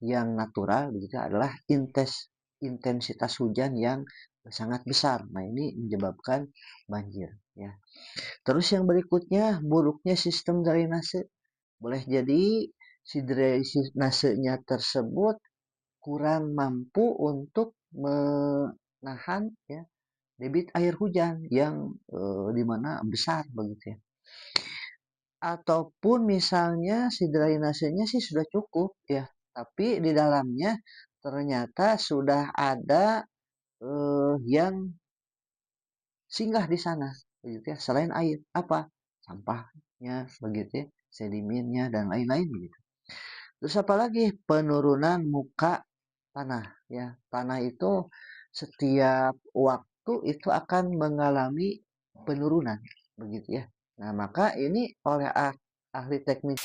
yang natural begitu adalah intensitas hujan yang sangat besar. Nah, ini menyebabkan banjir ya. Terus yang berikutnya buruknya sistem drainase. Boleh jadi si drainasenya tersebut kurang mampu untuk menahan ya debit air hujan yang di mana besar begitu ya. Ataupun misalnya si drainasenya sih sudah cukup ya, tapi di dalamnya ternyata sudah ada yang singgah di sana begitu ya. Selain air apa? Sampahnya begitu ya, sedimennya dan lain-lain begitu. Terus apalagi penurunan muka tanah ya. Tanah itu setiap waktu itu akan mengalami penurunan begitu ya. Nah, maka ini oleh ahli teknik.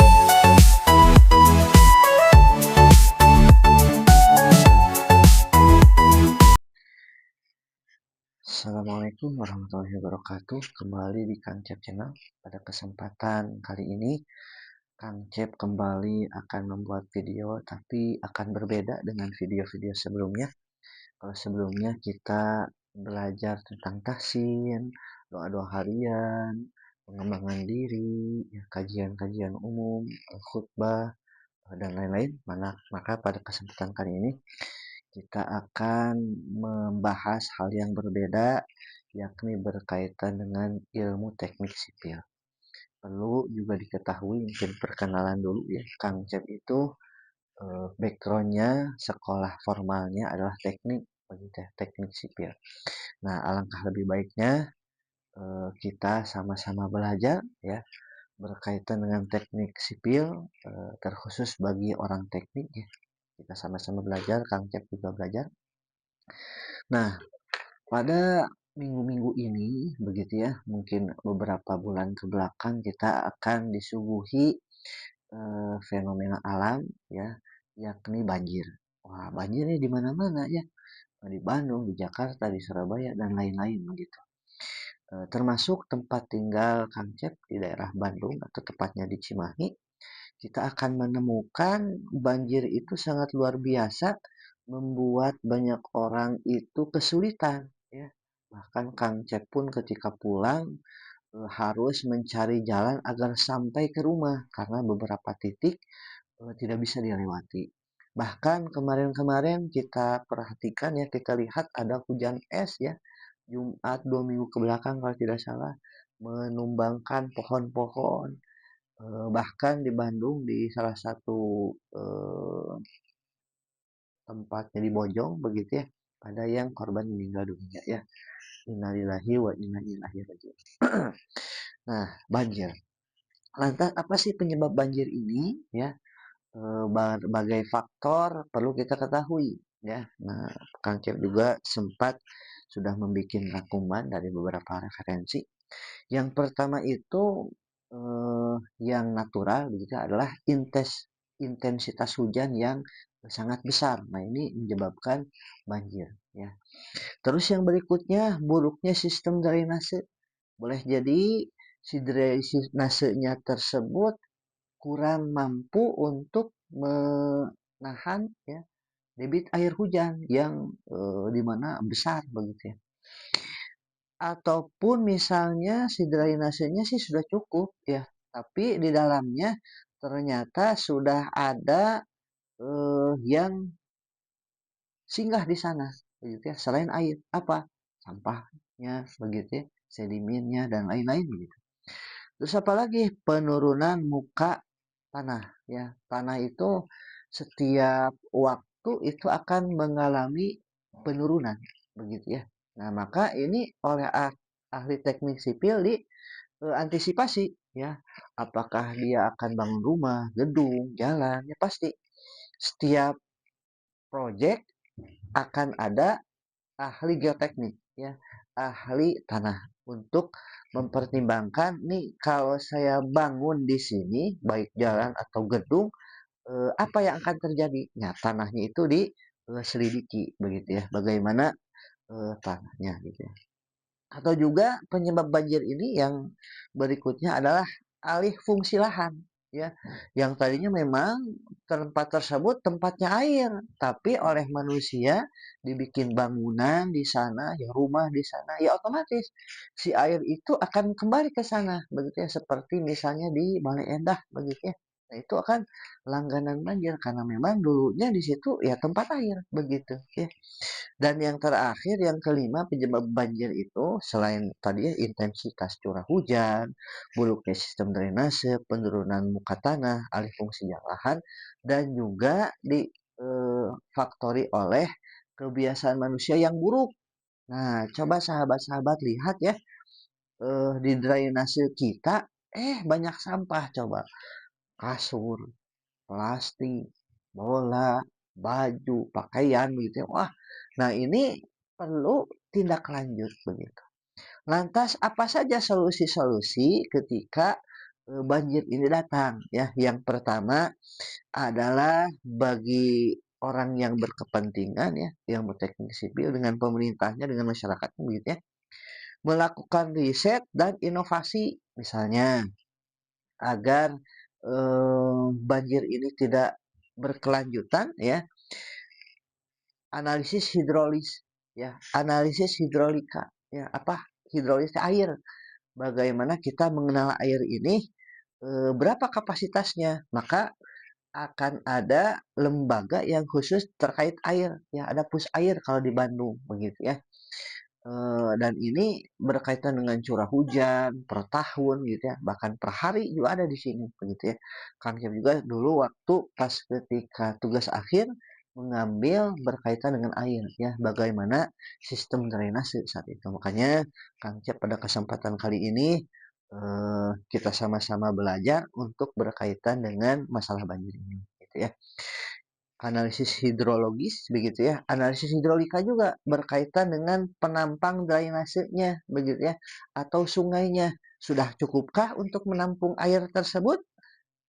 Assalamualaikum warahmatullahi wabarakatuh. Kembali di Kang Cep Channel. Pada kesempatan kali ini Kang Cep kembali akan membuat video, tapi akan berbeda dengan video-video sebelumnya. Kalau sebelumnya kita belajar tentang tahsin, doa-doa harian, pengembangan diri, ya, kajian-kajian umum, khutbah, dan lain-lain. Maka pada kesempatan kali ini kita akan membahas hal yang berbeda, yakni berkaitan dengan ilmu teknik sipil. Perlu juga diketahui, mungkin perkenalan dulu ya, Kang Cep itu backgroundnya sekolah formalnya adalah teknik begitu ya, teknik sipil. Nah, alangkah lebih baiknya kita sama-sama belajar ya berkaitan dengan teknik sipil, terkhusus bagi orang teknik ya. Kita sama-sama belajar, Kang Cep juga belajar. Nah, pada minggu-minggu ini begitu ya, mungkin beberapa bulan ke belakang kita akan disuguhi fenomena alam ya, yakni banjir. Wah, banjir ini di mana-mana ya. Di Bandung, di Jakarta, di Surabaya dan lain-lain begitu. Termasuk tempat tinggal Kang Cep di daerah Bandung atau tepatnya di Cimahi, kita akan menemukan banjir itu sangat luar biasa, membuat banyak orang itu kesulitan ya. Bahkan Kang Cep pun ketika pulang harus mencari jalan agar sampai ke rumah karena beberapa titik tidak bisa dilewati. Bahkan kemarin-kemarin kita perhatikan ya, kita lihat ada hujan es ya, Jumat 2 minggu ke belakang kalau tidak salah, menumbangkan pohon-pohon. Bahkan di Bandung di salah satu eh, tempatnya di Bojong begitu ya, ada yang korban meninggal dunia ya. Innalillahi wa inna ilaihi rajiun. Nah, banjir. Lantas apa sih penyebab banjir ini ya? Berbagai faktor perlu kita ketahui ya. Nah, Kang Cep juga sempat sudah membuat rangkuman dari beberapa referensi. Yang pertama itu yang natural begitu adalah intensitas hujan yang sangat besar. Nah, ini menyebabkan banjir ya. Terus yang berikutnya buruknya sistem drainase. Boleh jadi si drainasenya tersebut kurang mampu untuk menahan ya debit air hujan yang di mana besar begitu ya. Ataupun misalnya si drainasenya sih sudah cukup ya, tapi di dalamnya ternyata sudah ada yang singgah di sana begitu ya. Selain air apa? Sampahnya begitu ya, sedimennya dan lain-lain begitu. Terus apalagi penurunan muka tanah ya. Tanah itu setiap waktu itu akan mengalami penurunan begitu ya. Nah, maka ini oleh ahli teknik sipil di antisipasi ya. Apakah dia akan bangun rumah, gedung, jalan, ya pasti setiap proyek akan ada ahli geoteknik ya, ahli tanah untuk mempertimbangkan nih kalau saya bangun di sini baik jalan atau gedung apa yang akan terjadi. Nah, tanahnya itu diselidiki begitu ya, bagaimana tanahnya gitu ya. Atau juga penyebab banjir ini yang berikutnya adalah alih fungsi lahan. ya, yang tadinya memang tempat tersebut tempatnya air, tapi oleh manusia dibikin bangunan di sana, ya rumah di sana, ya otomatis si air itu akan kembali ke sana, begitu ya, seperti misalnya di Bale Endah, begitu ya. Nah, itu akan langganan banjir karena memang dulunya di situ ya tempat air, begitu ya. Dan yang terakhir, yang kelima, penyebab banjir itu selain tadi ya intensitas curah hujan, buruknya sistem drainase, penurunan muka tanah, alih fungsi lahan, dan juga difaktori oleh kebiasaan manusia yang buruk. Nah, coba sahabat-sahabat lihat ya, di drainase kita, banyak sampah coba. Kasur, plastik, bola, baju, pakaian begitu ya. Wah, nah ini perlu tindak lanjut begitu. Lantas apa saja solusi-solusi ketika banjir ini datang ya? Yang pertama adalah bagi orang yang berkepentingan ya, yang berteknik sipil dengan pemerintahnya, dengan masyarakat begitu ya, melakukan riset dan inovasi misalnya agar banjir ini tidak berkelanjutan ya, analisis hidrolis ya, analisis hidrolika ya, apa hidrolis air, bagaimana kita mengenal air ini, berapa kapasitasnya, maka akan ada lembaga yang khusus terkait air ya, ada Pusair kalau di Bandung begitu ya. Dan ini berkaitan dengan curah hujan per tahun gitu ya, bahkan per hari juga ada di sini begitu ya. Kang Syaf juga dulu waktu pas ketika tugas akhir mengambil berkaitan dengan air ya, bagaimana sistem drainase saat itu. Makanya Kang Syaf pada kesempatan kali ini kita sama-sama belajar untuk berkaitan dengan masalah banjir ini gitu ya. Analisis hidrologis begitu ya. Analisis hidrolika juga berkaitan dengan penampang drainasenya begitu ya, atau sungainya. Sudah cukupkah untuk menampung air tersebut?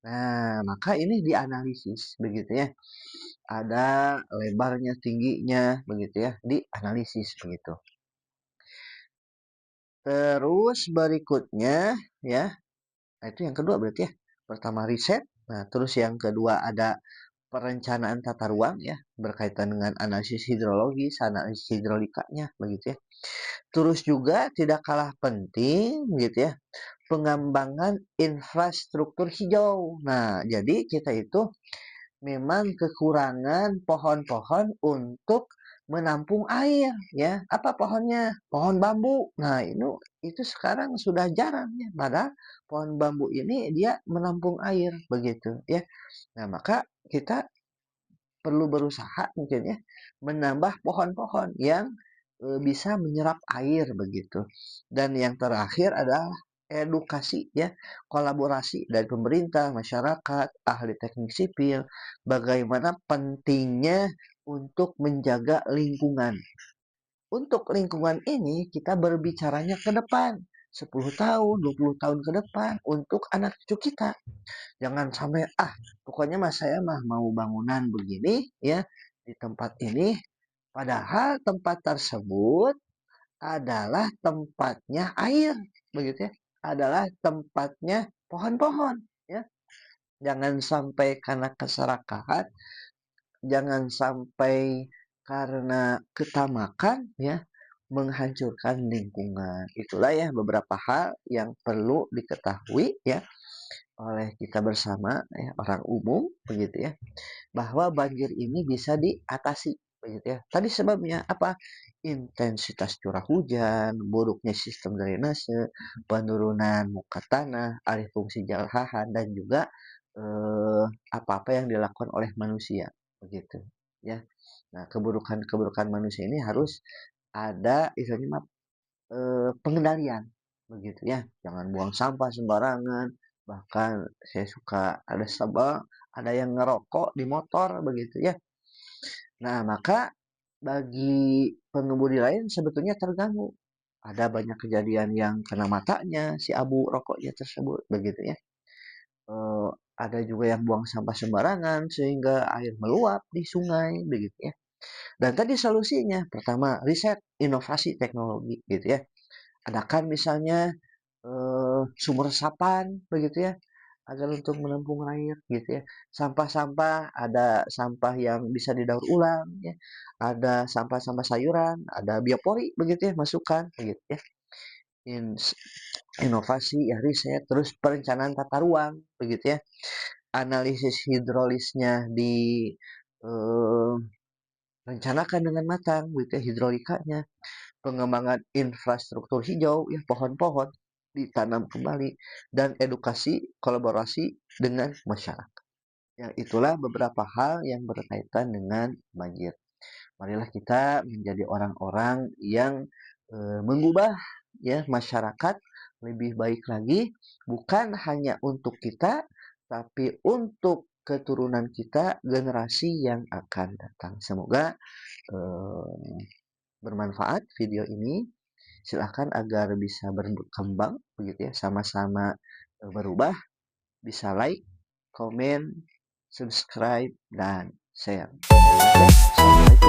Nah, maka ini dianalisis begitu ya. Ada lebarnya, tingginya begitu ya, dianalisis begitu. Terus berikutnya ya, nah itu yang kedua berarti ya. Pertama riset, nah terus yang kedua ada perencanaan tata ruang ya, berkaitan dengan analisis hidrologis, analisis hidrolikanya begitu ya. Terus juga tidak kalah penting gitu ya, pengembangan infrastruktur hijau. Nah, jadi kita itu memang kekurangan pohon-pohon untuk menampung air ya. Apa pohonnya? Pohon bambu. Nah, itu sekarang sudah jarang ya. Padahal pohon bambu ini dia menampung air begitu ya. Nah, maka kita perlu berusaha mungkin ya menambah pohon-pohon yang bisa menyerap air begitu. Dan yang terakhir adalah edukasi ya, kolaborasi dari pemerintah, masyarakat, ahli teknik sipil, bagaimana pentingnya untuk menjaga lingkungan. Untuk lingkungan ini kita berbicaranya ke depan, 10 tahun, 20 tahun ke depan untuk anak cucu kita. Jangan sampai pokoknya mas saya mah mau bangunan begini ya di tempat ini, padahal tempat tersebut adalah tempatnya air begitu ya, adalah tempatnya pohon-pohon ya. Jangan sampai karena keserakahan, jangan sampai karena ketamakan ya menghancurkan lingkungan. Itulah ya beberapa hal yang perlu diketahui ya oleh kita bersama ya, orang umum begitu ya, bahwa banjir ini bisa diatasi begitu ya. Tadi sebabnya apa? Intensitas curah hujan, buruknya sistem drainase, penurunan muka tanah, alih fungsi lahan, dan juga apa-apa yang dilakukan oleh manusia begitu ya. Nah, keburukan-keburukan manusia ini harus ada istilahnya pengendalian begitu ya. Jangan buang sampah sembarangan. Bahkan saya suka ada sebel, ada yang ngerokok di motor begitu ya. Nah, maka bagi pengemudi lain sebetulnya terganggu. Ada banyak kejadian yang kena matanya si abu rokoknya tersebut begitu ya. Eh, ada juga yang buang sampah sembarangan sehingga air meluap di sungai begitu ya. Dan tadi solusinya pertama riset, inovasi teknologi gitu ya. Adakan misalnya sumur resapan begitu ya, agar untuk menampung air gitu ya. Sampah-sampah, ada sampah yang bisa didaur ulang ya, ada sampah-sampah sayuran, ada biopori begitu ya, masukkan begitu ya. Ins Inovasi ya riset, terus perencanaan tata ruang begitu ya. Analisis hidrolisnya eee, rencanakan dengan matang begitu ya, hidrolikanya. Pengembangan infrastruktur hijau, ya pohon-pohon ditanam kembali, dan edukasi kolaborasi dengan masyarakat. Ya, itulah beberapa hal yang berkaitan dengan banjir. Marilah kita menjadi orang-orang yang mengubah ya masyarakat lebih baik lagi, bukan hanya untuk kita, tapi untuk keturunan kita, generasi yang akan datang. Semoga bermanfaat video ini. Silahkan agar bisa berkembang begitu ya, sama-sama berubah, bisa like, komen, subscribe, dan share. Terima kasih. Assalamualaikum.